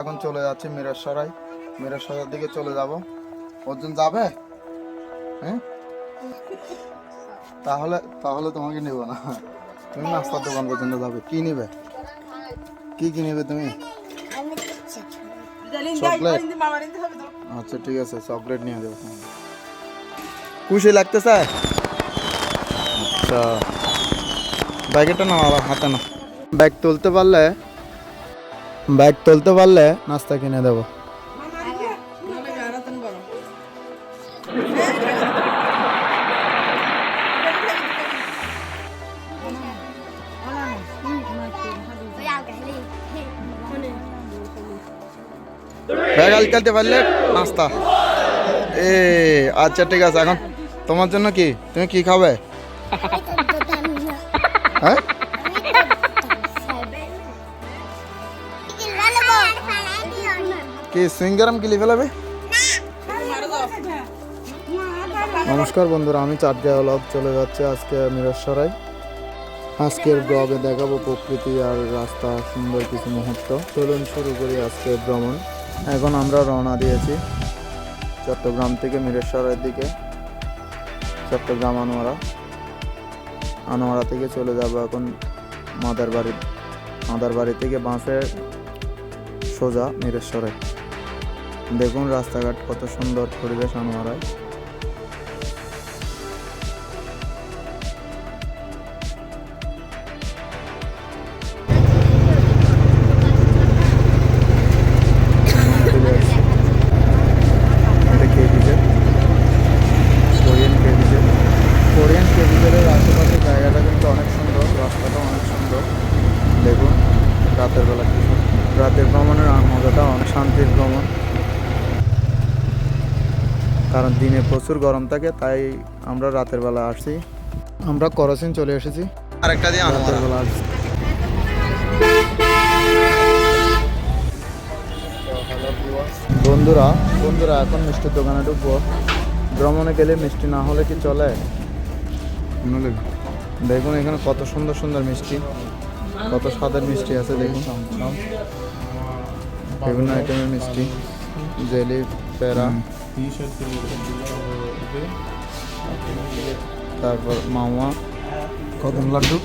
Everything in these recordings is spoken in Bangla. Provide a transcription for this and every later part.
এখন চলে যাচ্ছি মিরসরাই। মিরসরাইয়ের দিকে চলে যাব। অর্জুন যাবে? হ্যাঁ, তাহলে তাহলে তোমাকে নেব না। তুমি নাস্তার দোকান পর্যন্ত যাবে। কি নেবে? কি নেবে তুমি? চকলেট? আচ্ছা ঠিক আছে, চকলেট নিয়ে দেবো। খুশি লাগতেছে? আচ্ছা, ব্যাগটা না হাতে না। ব্যাগ তুলতে পারলে নাস্তা কিনে দেবো। ব্যাগ আলকালতে পারলে নাস্তা। আচ্ছা ঠিক আছে। এখন তোমার জন্য কি, তুমি কি খাবে? হ্যাঁ, কি সুইঙ্গারাম গিলি ফেলাবে? নমস্কার বন্ধুরা, আমি চাটগাঁও ব্লগ চলে যাচ্ছে আজকে মিরসরাই। আজকের ব্লগে দেখাবো প্রকৃতি আর রাস্তা, সুন্দর কিছু মুহূর্ত। চলুন শুরু করি আজকের ভ্রমণ। এখন আমরা রওনা দিয়েছি চট্টগ্রাম থেকে মিরসরাইয়ের দিকে। চট্টগ্রাম আনোয়ারা থেকে চলে যাব এখন মাদারবাড়ি থেকে বাসে সোজা মিরসরাই। দেখুন রাস্তাঘাট কত সুন্দর, পরিবেশ আনোয়ারায়। কোরিয়ান কেভিজের আশেপাশে জায়গাটা কিন্তু অনেক সুন্দর, রাস্তাটা অনেক সুন্দর। দেখুন রাতের বেলা কিছু, রাতের ভ্রমণের মজাটা অনেক শান্তির ভ্রমণ। কারণ দিনে প্রচুর গরম থাকে, তাই আমরা রাতের বেলা আসছি। আমরা করসিন চলে এসেছি, আরেকটা দিয়ে রাতের বেলা আসছি। বন্ধুরা এখন মিষ্টির দোকানে ঢুকবো। ভ্রমণে গেলে মিষ্টি না হলে কি চলে? দেখুন এখানে কত সুন্দর সুন্দর মিষ্টি, কত স্বাদের মিষ্টি আছে। দেখুন বিভিন্ন আইটেমের মিষ্টি, জেলি, পেড়া, তারপর মাওয়া, কদম লাড্ডু,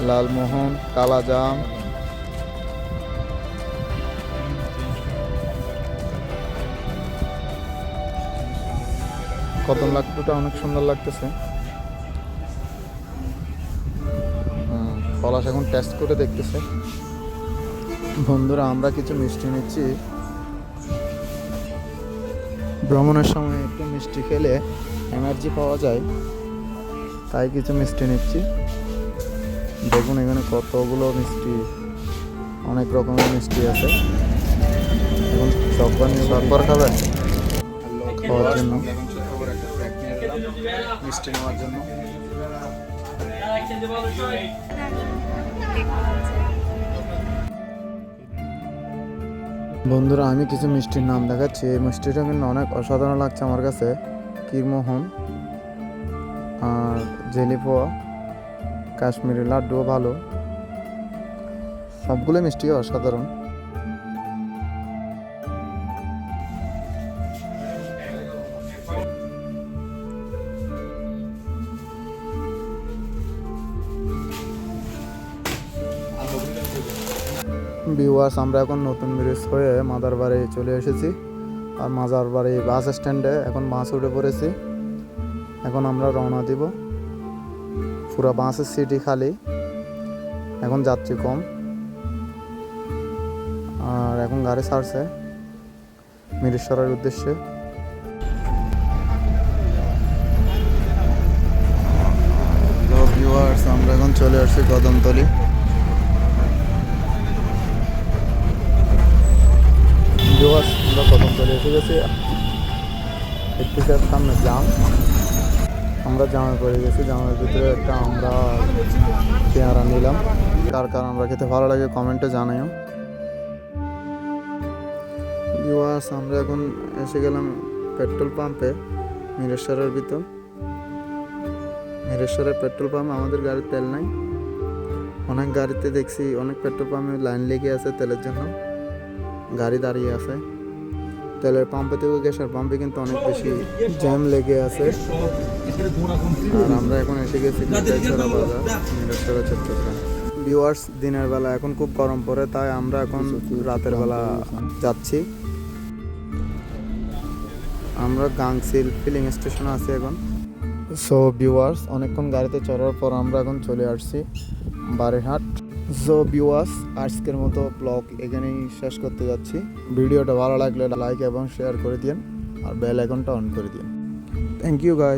লালমোহন, কালাজাম, কদম লাড্ডুটা অনেক সুন্দর লাগতেছে। পলাশ এখন টেস্ট করে দেখতেছে। বন্ধুরা আমরা কিছু মিষ্টি নিচ্ছি। ভ্রমণের সময় একটু মিষ্টি খেলে এনার্জি পাওয়া যায়, তাই কিছু মিষ্টি নিচ্ছি। দেখুন এখানে কতগুলো মিষ্টি, অনেক রকমের মিষ্টি আছে। এখন চকবার খাবে খাওয়ার জন্য, মিষ্টি নেওয়ার জন্য। বন্ধুরা আমি কিছু মিষ্টির নাম দেখাচ্ছি। এই মিষ্টিটা কিন্তু অনেক অসাধারণ লাগছে আমার কাছে। ক্ষীরমোহন আর জেলিপোয়া, কাশ্মীরি লাড্ডুও ভালো, সবগুলো মিষ্টি অসাধারণ। ভিউয়ার্স আমরা এখন নতুন ব্রিজ হয়ে মাদারবাড়ি চলে এসেছি। আর মাদারবাড়ি বাস স্ট্যান্ডে এখন বাস উঠে পড়েছি। এখন আমরা রওনা দিব। পুরো বাসের সিটই খালি, এখন যাত্রী কম। আর এখন গাড়ি ছাড়ছে মিরেশ্বরের উদ্দেশ্যে। তো ভিউয়ার্স আমরা এখন চলে আসছি কদমতলি। আমরা কদমতলি এসে গেছি। একটু সামনে জাম, আমরা জামে পড়ে গেছি। জামের ভিতরে একটা আমরা পেয়ারা নিলাম। কার আমরা খেতে ভালো লাগে কমেন্টে জানাইও। ভিউয়ার্স আমরা এখন এসে গেলাম পেট্রোল পাম্পে মিরেশ্বরের ভিতর। মিরেশ্বরের পেট্রোল পাম্প, আমাদের গাড়ির তেল নাই, অনেক গাড়িতে দেখছি অনেক পেট্রোল পাম্পে লাইন লেগে আছে তেলের জন্য, গাড়ি দাঁড়িয়ে আছে। তেলের পাম্পে থেকে গ্যাসের পাম্পে কিন্তু অনেক বেশি জ্যাম লেগে আছে। আর আমরা এখন এসে গেছি মিঠাইছড়া বাজার, মিঠাইছড়া চট্টগ্রাম। ভিউয়ার্স, দিনের বেলা এখন খুব গরম পড়ে, তাই আমরা এখন রাতের বেলা যাচ্ছি। আমরা গাংসিল ফিলিং স্টেশনে আছি এখন। সো ভিউয়ার্স, অনেকক্ষণ গাড়িতে চড়ার পর আমরা এখন চলে আসছি বারেরহাট। সো ভিউয়ার্স, আজকের মতো ব্লগ এখানেই শেষ করতে যাচ্ছি। ভিডিওটা ভালো লাগলে লাইক এবং শেয়ার করে দিন আর বেল আইকনটা অন করে দিন। Thank you guys.